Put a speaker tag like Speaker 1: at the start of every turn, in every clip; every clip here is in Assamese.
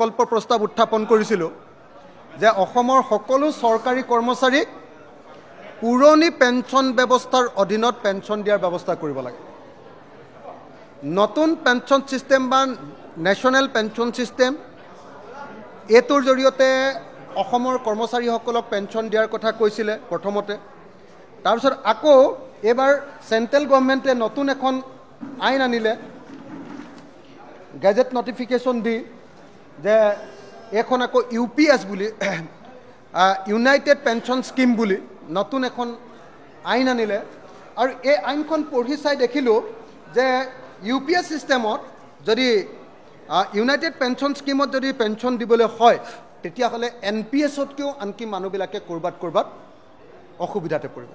Speaker 1: প্ৰকল্প প্ৰস্তাৱ উত্থাপন কৰিছিলোঁ যে অসমৰ সকলো চৰকাৰী কৰ্মচাৰীক পুৰণি পেঞ্চন ব্যৱস্থাৰ অধীনত পেঞ্চন দিয়াৰ ব্যৱস্থা কৰিব লাগে। নতুন পেঞ্চন ছিষ্টেম বা নেশ্যনেল পেঞ্চন ছিষ্টেম এইটোৰ জৰিয়তে অসমৰ কৰ্মচাৰীসকলক পেঞ্চন দিয়াৰ কথা কৈছিলে প্ৰথমতে। তাৰপিছত আকৌ এইবাৰ চেণ্ট্ৰেল গভৰ্ণমেণ্টে নতুন এখন আইন আনিলে গেজেট নটিফিকেশ্যন দি যে এইখন আকৌ UPS বুলি ইউনাইটেড পেঞ্চন স্কিম বুলি নতুন এখন আইন আনিলে। আৰু এই আইনখন পঢ়ি চাই দেখিলোঁ যে UPS ছিষ্টেমত যদি ইউনাইটেড পেঞ্চন স্কিমত যদি পেঞ্চন দিবলৈ হয় তেতিয়াহ'লে NPSতকৈও আনকি মানুহবিলাকে ক'ৰবাত অসুবিধাতে পৰিব।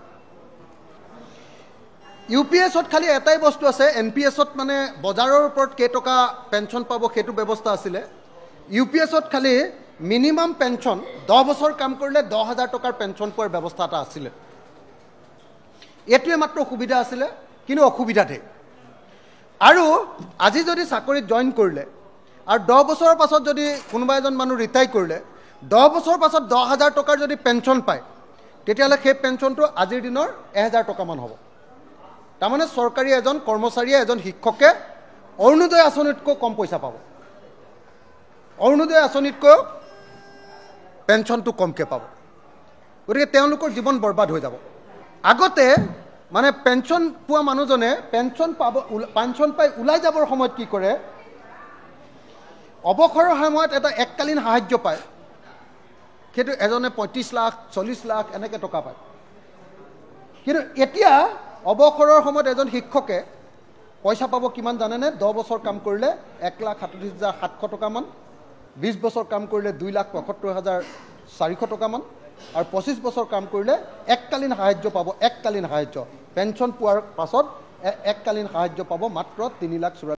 Speaker 1: UPSত খালি এটাই বস্তু আছে, NPSত মানে বজাৰৰ ওপৰত কেইটকা পেঞ্চন পাব সেইটো ব্যৱস্থা আছিলে। UPSত খালি মিনিমাম পেঞ্চন 10 বছৰ কাম কৰিলে 10,000 টকাৰ পেঞ্চন পোৱাৰ ব্যৱস্থা এটা আছিলে। এইটোৱে মাত্ৰ সুবিধা আছিলে, কিন্তু অসুবিধা ধেৰ। আৰু আজি যদি চাকৰিত জইন কৰিলে আৰু 10 বছৰৰ পাছত যদি কোনোবা এজন মানুহ ৰিটায়াৰ কৰিলে 10 বছৰৰ পাছত 10,000 টকাৰ যদি পেঞ্চন পায় তেতিয়াহ'লে সেই পেঞ্চনটো আজিৰ দিনৰ 1,000 টকামান হ'ব। তাৰমানে চৰকাৰী এজন কৰ্মচাৰীয়ে এজন শিক্ষকে অৰুণোদয় আঁচনিতকৈ কম পইচা পাব। অৰুণোদয় আঁচনিতকৈ পেঞ্চনটো কমকৈ পাব। গতিকে তেওঁলোকৰ জীৱন বৰবাদ হৈ যাব। আগতে মানে পেঞ্চন পোৱা মানুহজনে পেঞ্চন পাই ওলাই যাবৰ সময়ত কি কৰে, অৱসৰৰ সময়ত এটা এককালীন সাহায্য পায়। সেইটো এজনে 35 লাখ 40 লাখ এনেকৈ টকা পায়। কিন্তু এতিয়া অৱসৰৰ সময়ত এজন শিক্ষকে পইচা পাব কিমান জানেনে? 10 বছৰ কাম কৰিলে 1,37,700 টকামান, 20 বছৰ কাম কৰিলে 2,75,400 টকামান, আৰু 25 বছৰ কাম কৰিলে এককালীন সাহায্য পাব। এককালীন সাহায্য পেঞ্চন পোৱাৰ পাছত এককালীন সাহায্য পাব মাত্ৰ 3,84,000।